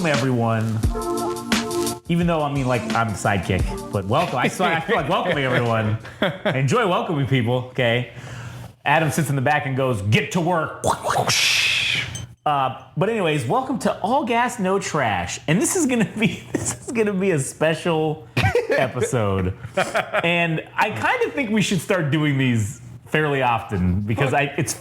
welcome everyone. Even though I'm the sidekick, but welcome. I feel like welcoming everyone. I enjoy welcoming people. Okay. Adam sits in the back and goes, "Get to work." But anyways, welcome to All Gas No Trash, and this is gonna be a special episode. And I kind of think we should start doing these fairly often because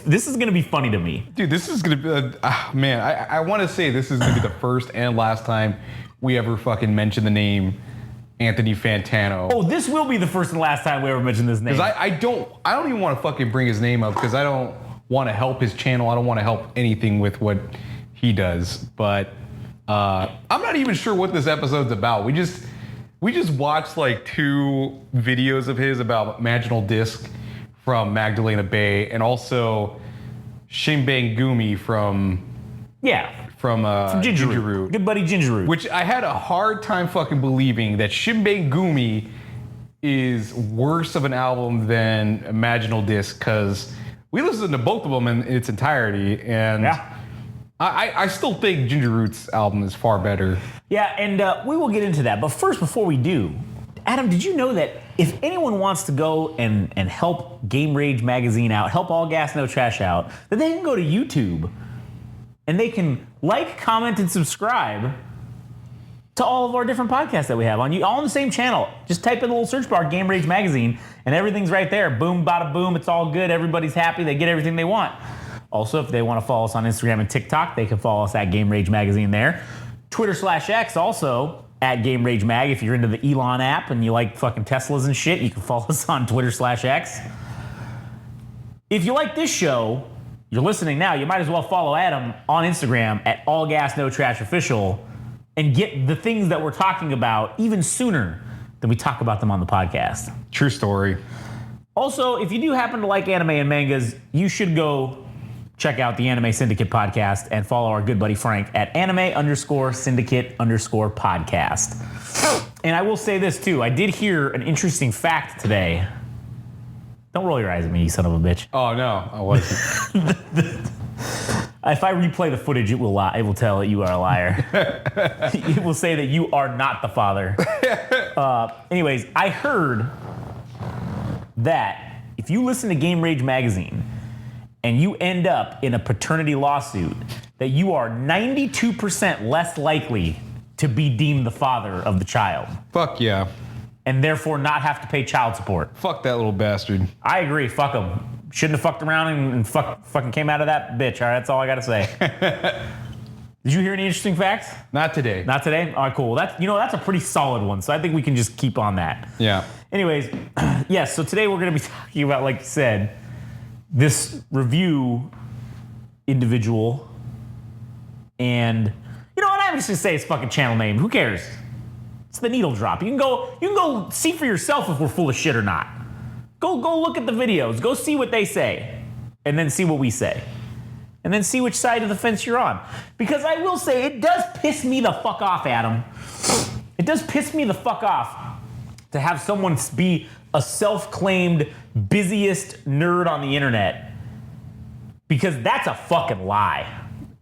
this is gonna be funny to me. Dude, this is gonna be I want to say this is gonna be the first and last time we ever fucking mention the name Anthony Fantano. Oh, this will be the first and last time we ever mention this name. Because I don't even want to fucking bring his name up because I don't want to help his channel. I don't want to help anything with what he does. But I'm not even sure what this episode's about. We just watched like 2 videos of his about Maginal Disc from Magdalena Bay and also Shimbang Gumi from Ginger Root. Good buddy Ginger Root. Which I had a hard time fucking believing that Shimbang Gumi is worse of an album than Maginal Disc because we listened to both of them in its entirety, and I still think Ginger Root's album is far better. Yeah, and we will get into that. But first, before we do, Adam, did you know that if anyone wants to go and help Game Rage Magazine out, help All Gas No Trash out, that they can go to YouTube and they can like, comment, and subscribe to all of our different podcasts that we have all on the same channel. Just type in the little search bar, Game Rage Magazine, and everything's right there. Boom, bada boom, it's all good. Everybody's happy. They get everything they want. Also, if they want to follow us on Instagram and TikTok, they can follow us at Game Rage Magazine there. Twitter/X also at Game Rage Mag. If you're into the Elon app and you like fucking Teslas and shit, you can follow us on Twitter/X. If you like this show, you're listening now, you might as well follow Adam on Instagram at All Gas No Trash Official and get the things that we're talking about even sooner than we talk about them on the podcast. True story. Also, if you do happen to like anime and mangas, you should go check out the Anime Syndicate podcast and follow our good buddy Frank at anime_syndicate_podcast. And I will say this too, I did hear an interesting fact today. Don't roll your eyes at me, you son of a bitch. Oh no, I wasn't. If I replay the footage, it will lie. It will tell that you are a liar. It will say that you are not the father. Anyways, I heard that if you listen to Game Rage Magazine and you end up in a paternity lawsuit, that you are 92% less likely to be deemed the father of the child. Fuck yeah. And therefore not have to pay child support. Fuck that little bastard. I agree. Fuck him. Shouldn't have fucked around and fucking came out of that bitch. All right, that's all I got to say. Did you hear any interesting facts? Not today. Not today? All right, cool. That's a pretty solid one, so I think we can just keep on that. Yeah. Anyways, yes, so today we're going to be talking about, like you said, this review individual. And, you know what? I'm just going to say his fucking channel name. Who cares? It's the Needle Drop. You can go see for yourself if we're full of shit or not. Go look at the videos. Go see what they say. And then see what we say. And then see which side of the fence you're on. Because I will say, it does piss me the fuck off, Adam. It does piss me the fuck off to have someone be a self-claimed busiest nerd on the internet. Because that's a fucking lie.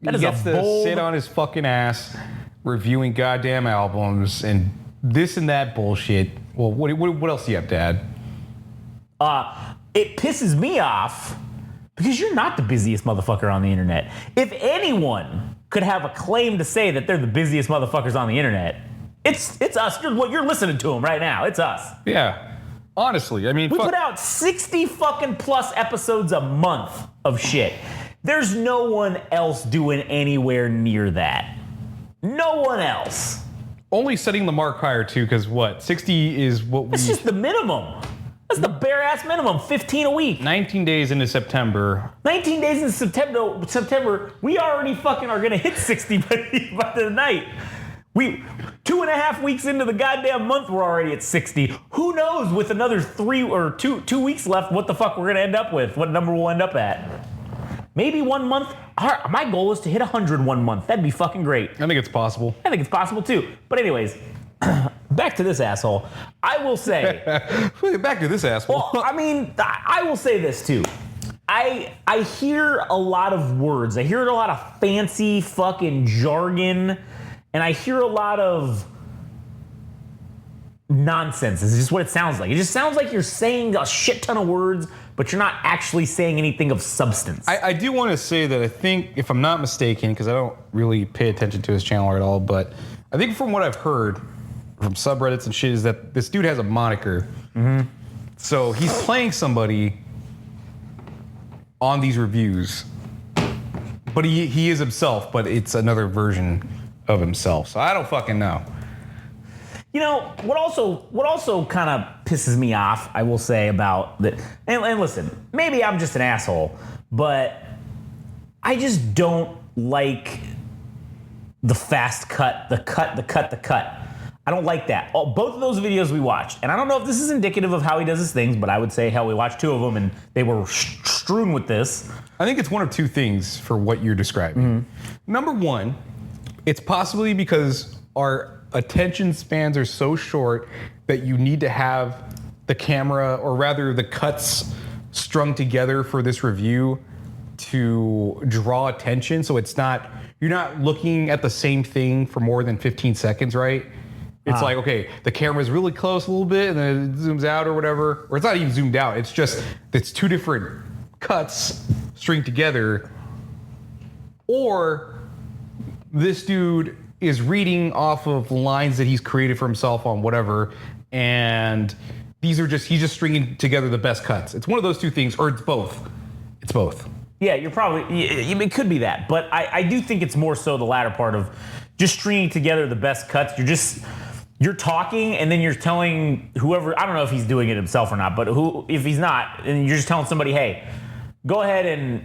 That is he gets to sit on his fucking ass reviewing goddamn albums and this and that bullshit. Well, what else do you have to add? It pisses me off because you're not the busiest motherfucker on the internet. If anyone could have a claim to say that they're the busiest motherfuckers on the internet, it's us. You're listening to them right now. It's us. Yeah. Honestly, I mean, we put out 60 fucking plus episodes a month of shit. There's no one else doing anywhere near that. No one else. Only setting the mark higher too, because 60 is what we... That's just the minimum. That's the bare ass minimum, 15 a week. 19 days into September. 19 days in September, we already fucking are gonna hit 60 by the night. 2.5 weeks into the goddamn month, we're already at 60. Who knows with another 3 or 2 weeks left what the fuck we're gonna end up with, what number we'll end up at. Maybe 1 month. My goal is to hit 100 1 month. That'd be fucking great. I think it's possible. I think it's possible too. But anyways, back to this asshole. I will say. Back to this asshole. Well, I mean, I will say this too. I hear a lot of words. I hear a lot of fancy fucking jargon. And and I hear a lot of nonsense. This is just what it sounds like. It just sounds like you're saying a shit ton of words, but you're not actually saying anything of substance. I do want to say that I think, if I'm not mistaken, because I don't really pay attention to his channel at all, but I think from what I've heard from subreddits and shit is that this dude has a moniker. So he's playing somebody on these reviews, but he is himself, but it's another version of himself. So I don't fucking know. You know, what also kind of pisses me off, I will say, about that, and listen, maybe I'm just an asshole, but I just don't like the fast cut, the cut. I don't like that. Both of those videos we watched, and I don't know if this is indicative of how he does his things, but I would say, hell, we watched 2 of them, and they were strewn with this. I think it's one of 2 things for what you're describing. Number 1, it's possibly because our attention spans are so short that you need to have the camera, or rather the cuts, strung together for this review to draw attention. So you're not looking at the same thing for more than 15 seconds, right? It's like, okay, the camera's really close a little bit and then it zooms out or whatever. Or it's not even zoomed out. It's 2 different cuts stringed together. Or this dude is reading off of lines that he's created for himself on whatever, and he's just stringing together the best cuts. It's one of those 2 things, or it's both. It's both. Yeah, you're probably, it could be that, but I do think it's more so the latter part of just stringing together the best cuts. You're talking, and then you're telling whoever, I don't know if he's doing it himself or not, but if he's not, and you're just telling somebody, hey, go ahead and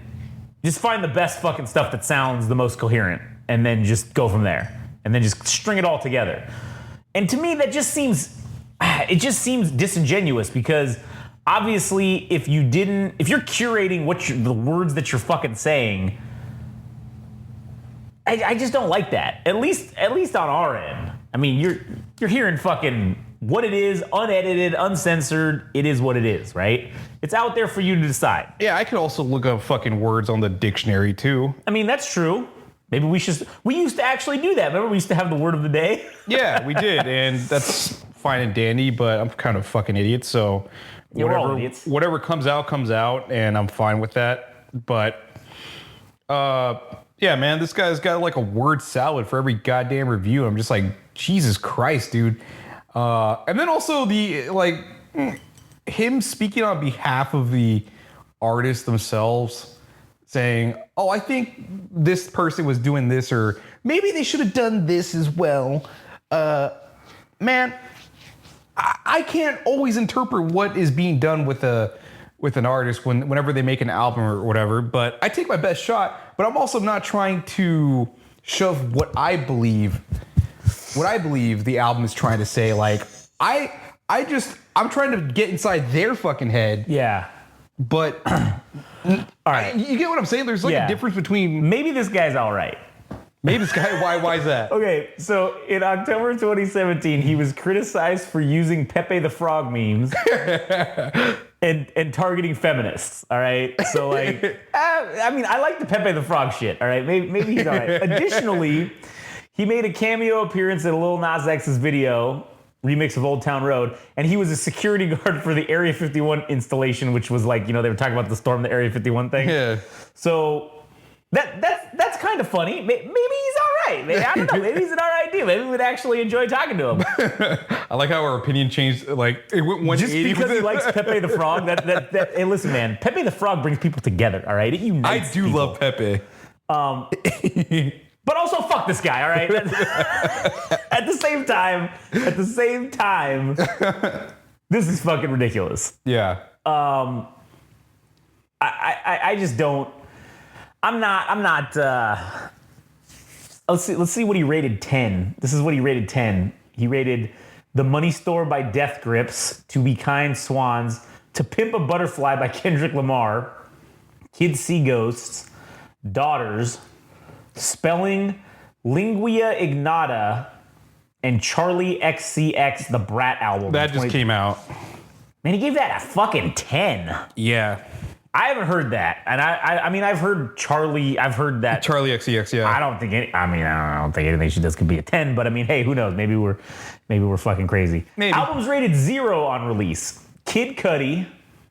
just find the best fucking stuff that sounds the most coherent, and then just go from there. And then just string it all together. And to me, that just seems disingenuous, because obviously if you're curating the words that you're fucking saying, I just don't like that. At least on our end. I mean, you're hearing fucking what it is, unedited, uncensored. It is what it is, right? It's out there for you to decide. Yeah, I could also look up fucking words on the dictionary too. I mean, that's true. Maybe we used to actually do that. Remember, we used to have the word of the day? Yeah, we did, and that's fine and dandy, but I'm kind of fucking idiot, so Yeah, we're all idiots. whatever comes out, and I'm fine with that. But yeah, man, this guy's got like a word salad for every goddamn review. I'm just like, Jesus Christ, dude. And then also him speaking on behalf of the artists themselves, saying, oh, I think this person was doing this, or maybe they should have done this as well. Man, I can't always interpret what is being done with an artist whenever they make an album or whatever, but I take my best shot, but I'm also not trying to shove what I believe the album is trying to say. Like, I'm trying to get inside their fucking head. Yeah. But all right, you get what I'm saying? There's like a difference between maybe this guy's all right. maybe this guy. Why is that? Okay, so in October 2017, he was criticized for using Pepe the Frog memes and targeting feminists. All right, so like, I mean, I like the Pepe the Frog shit. All right, maybe he's all right. Additionally, he made a cameo appearance in Lil Nas X's video remix of Old Town Road, and he was a security guard for the Area 51 installation, which was like, they were talking about the storm, the Area 51 thing. Yeah. So that's kind of funny. Maybe he's all right. Maybe, I don't know. Maybe he's an all right dude. Maybe we would actually enjoy talking to him. I like how our opinion changed. Like, it went 180. Just because he likes Pepe the Frog. Hey, listen, man. Pepe the Frog brings people together. All right, it unites. I do people. love Pepe. But also fuck this guy, all right? At the same time, this is fucking ridiculous. Yeah. I just don't. I'm not. Let's see what he rated 10. This is what he rated 10. He rated The Money Store by Death Grips, To Be Kind Swans, To Pimp a Butterfly by Kendrick Lamar, Kids See Ghosts, Daughters, Spelling, Lingua Ignata, and Charlie XCX, the Brat album. That just came out. Man, he gave that a fucking 10. Yeah. I haven't heard that, and I mean, I've heard Charlie. I've heard that. Charlie XCX, yeah. I don't think I don't think anything she does could be a 10. But I mean, hey, who knows? Maybe we're fucking crazy. Maybe. Album's rated 0 on release. Kid Cudi,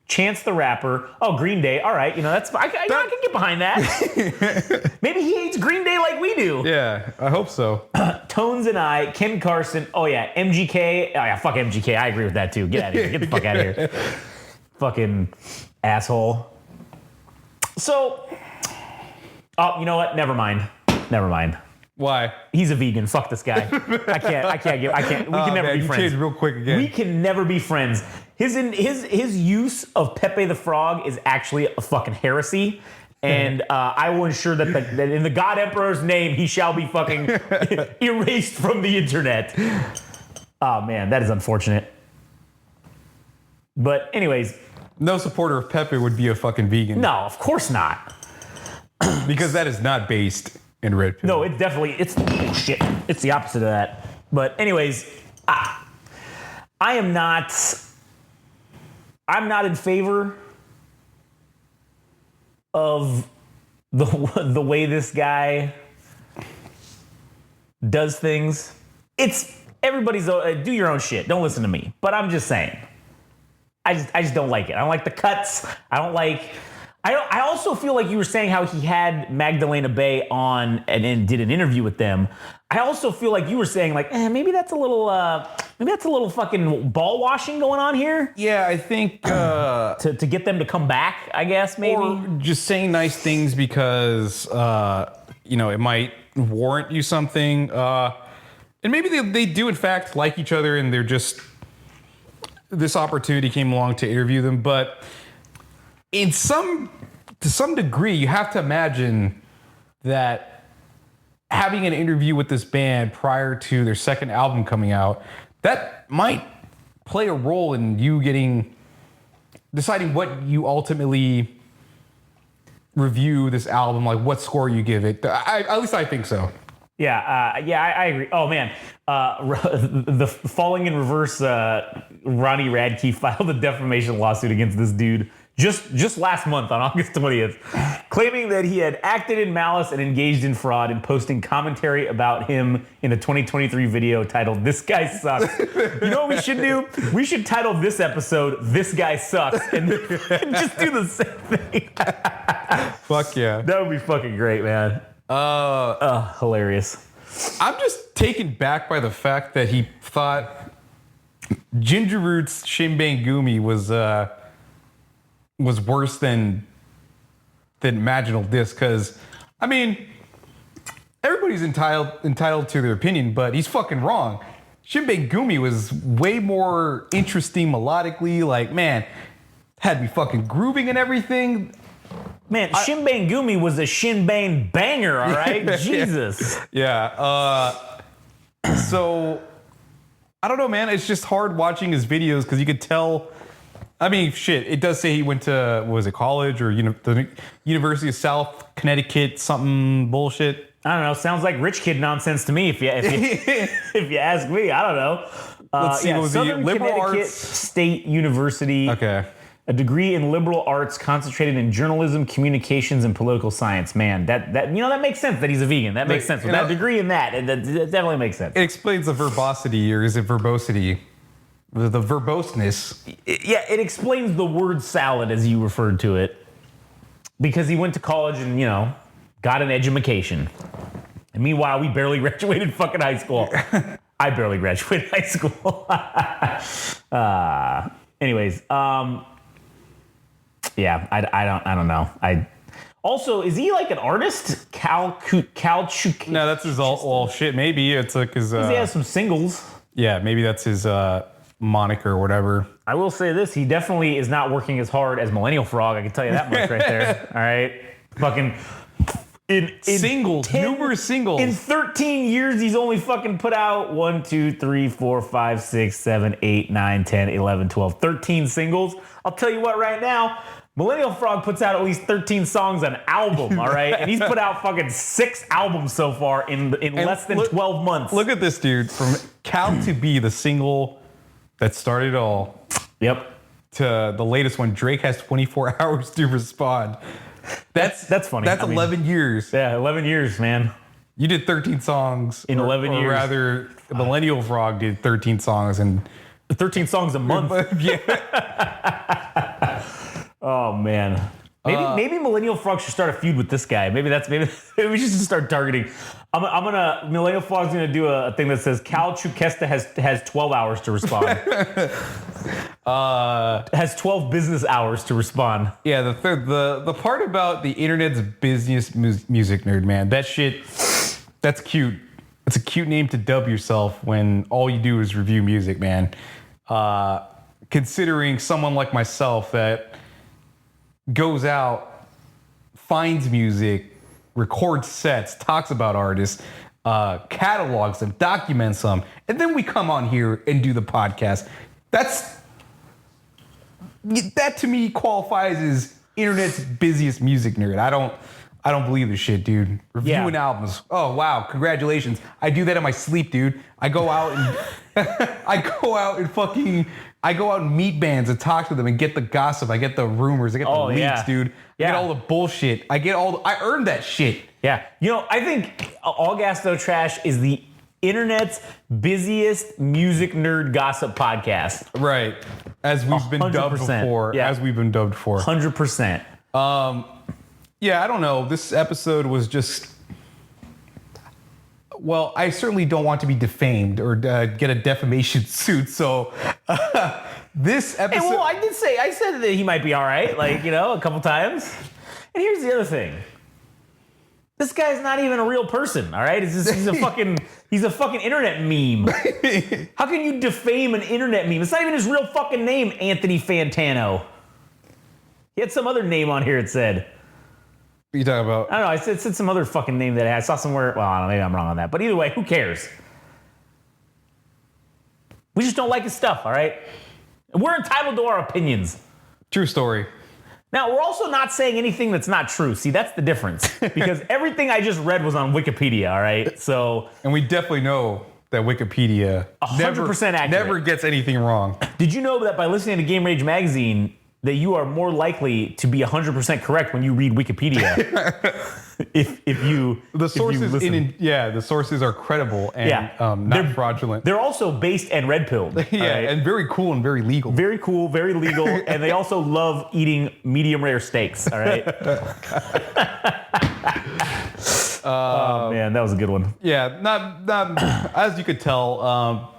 Chance the Rapper. Oh, Green Day. All right, that's I can get behind that. Maybe he hates Green Day like we do. Yeah, I hope so. Tones and I, Ken Carson. Oh yeah, MGK. Oh yeah, fuck MGK. I agree with that too. Get out of here. Get the fuck out of here. Fucking asshole. So, oh, you know what? Never mind. Why? He's a vegan. Fuck this guy. I can't. We can never be you friends. changed real quick again. We can never be friends. His use of Pepe the Frog is actually a fucking heresy. And I will ensure that in the God Emperor's name, he shall be fucking erased from the internet. Oh man, that is unfortunate. But anyways. No supporter of Pepe would be a fucking vegan. No, of course not. Because that is not based in red pill. No, it's the opposite of that. But anyways, I'm not in favor of the way this guy does things. It's everybody's do your own shit. Don't listen to me. But I'm just saying. I just don't like it. I don't like the cuts. I also feel like you were saying how he had Magdalena Bay on and did an interview with them. I also feel like you were saying like, maybe that's a little fucking ball washing going on here. Yeah, I think to get them to come back, I guess maybe. Or just saying nice things because it might warrant you something. And maybe they do in fact like each other, and they're just this opportunity came along to interview them, but to some degree, you have to imagine that having an interview with this band prior to their second album coming out, that might play a role in you deciding what you ultimately review this album, like what score you give it. At least I think so. Yeah, I agree. Oh man, the Falling in Reverse, Ronnie Radke filed a defamation lawsuit against this dude just last month on August 20th, claiming that he had acted in malice and engaged in fraud in posting commentary about him in a 2023 video titled "This Guy Sucks." You know what we should do? We should title this episode "This Guy Sucks" and just do the same thing. Fuck yeah, that would be fucking great, man. Hilarious. I'm just taken back by the fact that he thought Ginger Roots Shin Bang Gumi was worse than Maginal Disc, because I mean everybody's entitled to their opinion, but he's fucking wrong. Shin Bang Gumi was way more interesting melodically, like man, had me fucking grooving and everything. Man, Shin Bang Gumi was a Shin Bang banger, all right? Jesus. Yeah. So, I don't know, man. It's just hard watching his videos because you could tell. I mean, shit, it does say he went to, what was it, college or the University of South Connecticut, something bullshit. I don't know. Sounds like rich kid nonsense to me if you ask me. I don't know. Let's see, what was Southern liberal Connecticut arts? State University. Okay. A degree in liberal arts concentrated in journalism, communications, and political science. Man, that makes sense that he's a vegan. That makes sense. With that degree in that definitely makes sense. It explains the verbosity, or is it verbosity? The verboseness. It explains the word salad as you referred to it. Because he went to college and, got an edumacation. And meanwhile, we barely graduated fucking high school. I barely graduated high school. Anyways, yeah, I don't know. Also, is he like an artist? Calchuk? No, that's his all shit. Maybe it's like his. He has some singles. Yeah, maybe that's his moniker or whatever. I will say this: he definitely is not working as hard as Millennial Frog. I can tell you that much right there. All right, fucking. In singles, numerous singles. In 13 years, he's only fucking put out 1, 2, 3, 4, 5, 6, 7, 8, 9, 10, 11, 12, 13 singles. I'll tell you what right now, Millennial Frog puts out at least 13 songs an album, all right? And he's put out fucking 6 albums so far in less than 12 months. Look at this dude. From Cal to Be, the single that started it all. Yep. to the latest one, Drake has 24 hours to respond. That's funny. That's I mean, 11 years. Yeah, 11 years, man. You did 13 songs in 11 years. Or rather, Millennial Frog did 13 songs and 13 songs a month. Yeah. Oh man. Maybe Millennial Frog should start a feud with this guy. Maybe we should just start targeting. Millennial Frog's gonna do a thing that says Cal Chukesta has 12 hours to respond. Has 12 business hours to respond. Yeah, the part about the internet's busiest music nerd, man. That shit, that's cute. It's a cute name to dub yourself when all you do is review music, man. Considering someone like myself that goes out, finds music, records sets, talks about artists, catalogs them, documents them, and then we come on here and do the podcast. That to me qualifies as internet's busiest music nerd. I don't believe this shit, dude. Reviewing albums. Oh wow, congratulations. I do that in my sleep, dude. I go out and I go out and meet bands and talk to them and get the gossip. I get the rumors. I get the leaks, dude. I get all the bullshit. I earned that shit. Yeah. I think All Gas No Trash is the internet's busiest music nerd gossip podcast. Right. As we've been dubbed before. Yeah. As we've been dubbed before. 100%. Yeah, I don't know. This episode was just... Well, I certainly don't want to be defamed or get a defamation suit, so this episode... Hey, well, I said that he might be all right, a couple times. And here's the other thing. This guy's not even a real person, all right? He's a fucking internet meme. How can you defame an internet meme? It's not even his real fucking name, Anthony Fantano. He had some other name on here, it said. What are you talking about? I don't know, I said some other fucking name that I saw somewhere. Well, I don't know, maybe I'm wrong on that. But either way, who cares? We just don't like his stuff, all right? And we're entitled to our opinions. True story. Now, we're also not saying anything that's not true. See, that's the difference. Because everything I just read was on Wikipedia, all right? So... And we definitely know that Wikipedia 100% accurate. Never gets anything wrong. Did you know that by listening to Game Rage Magazine, that you are more likely to be 100% correct when you read Wikipedia? if you the sources the sources are credible and not fraudulent. They're also based and red pilled. And very cool and very legal. Very cool, very legal, and they also love eating medium rare steaks. All right. Oh man, that was a good one. Yeah, not as you could tell,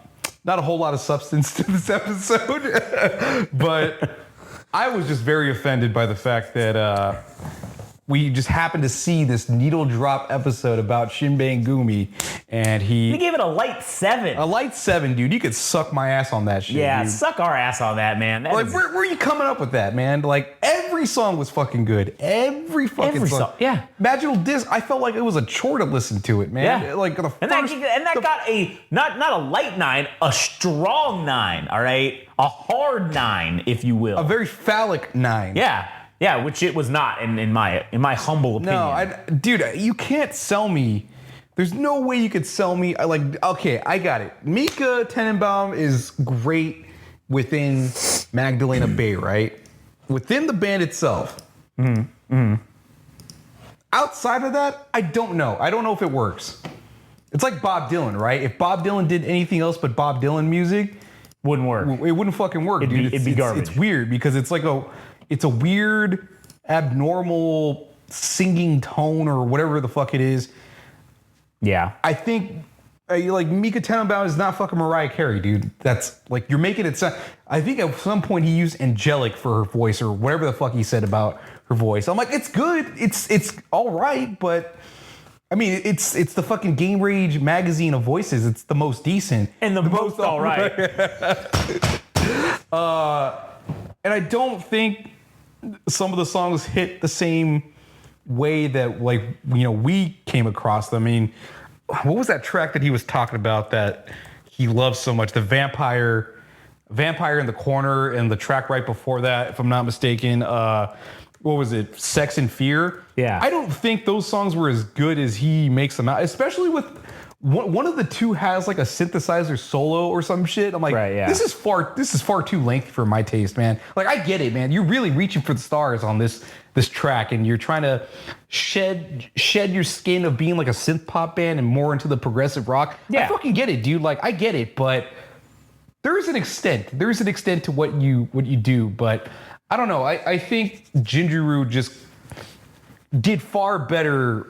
not a whole lot of substance to this episode, but I was just very offended by the fact that we just happened to see this needle drop episode about Shin Bangumi, and he gave it a light 7. A light 7, dude. You could suck my ass on that shit. Yeah, dude. Suck our ass on that, man. Where are you coming up with that, man? Like every song was fucking good. Every fucking song. Yeah. Magical Disc. I felt like it was a chore to listen to it, man. Yeah. Like the and that got a not a light 9, a strong 9. All right, a hard 9, if you will. A very phallic 9. Yeah. Yeah, which it was not in my humble opinion. No, dude, you can't sell me. There's no way you could sell me. Okay, I got it. Mika Tenenbaum is great within Magdalena Bay, right? Within the band itself. Outside of that, I don't know. I don't know if it works. It's like Bob Dylan, right? If Bob Dylan did anything else but Bob Dylan music, wouldn't work. It wouldn't fucking work, dude. It'd be garbage. It's weird because it's a weird, abnormal singing tone or whatever the fuck it is. Yeah. I think Mika Tenenbaum is not fucking Mariah Carey, dude. That's like, you're making it sound. I think at some point he used angelic for her voice or whatever the fuck he said about her voice. I'm like, it's good. It's all right, but I mean, it's the fucking Game Rage magazine of voices. It's the most decent. And the most all right. And I don't think some of the songs hit the same way that we came across them. I mean, what was that track that he was talking about that he loves so much? The Vampire in the Corner, and the track right before that, if I'm not mistaken, what was it? Sex and Fear. Yeah. I don't think those songs were as good as he makes them out, especially with one of the two has like a synthesizer solo or some shit. I'm like, Right, yeah. this is far too lengthy for my taste, man. Like, I get it, man. You're really reaching for the stars on this track, and you're trying to shed your skin of being like a synth pop band and more into the progressive rock. Yeah. I fucking get it, dude. Like, I get it, but there is an extent. There is an extent to what you do, but I don't know. I think Gingeroo just did far better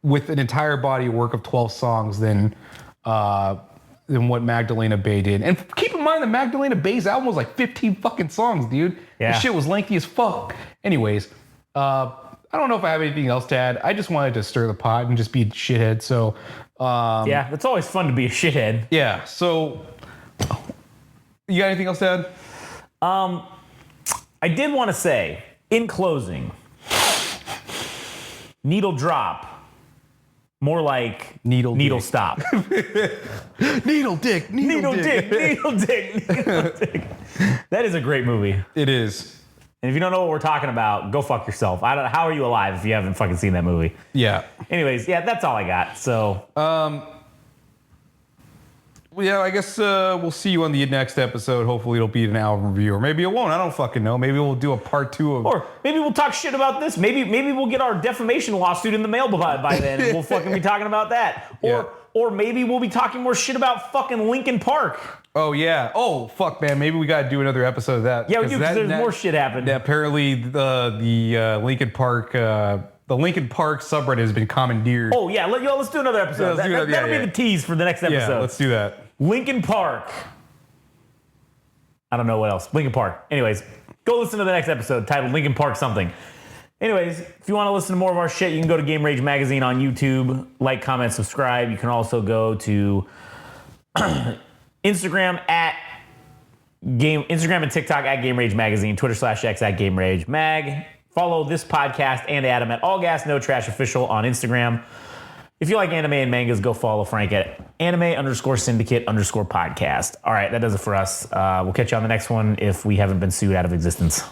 with an entire body of work of 12 songs than what Magdalena Bay did. And keep in mind that Magdalena Bay's album was like 15 fucking songs, dude. Yeah. This shit was lengthy as fuck. Anyways, I don't know if I have anything else to add. I just wanted to stir the pot and just be a shithead. So Yeah, it's always fun to be a shithead. yeah. So you got anything else to add? I did want to say, in closing, needle drop. More like Needle dick. stop. Needle dick. Needle dick. That is a great movie. It is. And if you don't know what we're talking about, go fuck yourself. How are you alive if you haven't fucking seen that movie? Yeah. Anyways, yeah, that's all I got. So, Well, yeah, I guess we'll see you on the next episode. Hopefully it'll be an album review, or maybe it won't. I don't fucking know. Maybe we'll do a part 2 of... or maybe we'll talk shit about this. Maybe we'll get our defamation lawsuit in the mail by then. And we'll fucking be talking about that. Or maybe we'll be talking more shit about fucking Linkin Park. Oh, yeah. Oh, fuck, man. Maybe we got to do another episode of that. Yeah, we do, because there's more shit happening. Apparently the Linkin Park... the Linkin Park subreddit has been commandeered. Oh, yeah. Let's do another episode. Yeah, That'll be the tease for the next episode. Yeah, let's do that. Linkin Park. I don't know what else. Linkin Park. Anyways, go listen to the next episode titled Linkin Park something. Anyways, if you want to listen to more of our shit, you can go to Game Rage Magazine on YouTube. Like, comment, subscribe. You can also go to Instagram and TikTok at Game Rage Magazine, Twitter/X at Game Rage Mag. Follow this podcast and Adam at All Gas No Trash Official on Instagram. If you like anime and mangas, go follow Frank at anime_syndicate_podcast. All right, that does it for us. We'll catch you on the next one if we haven't been sued out of existence.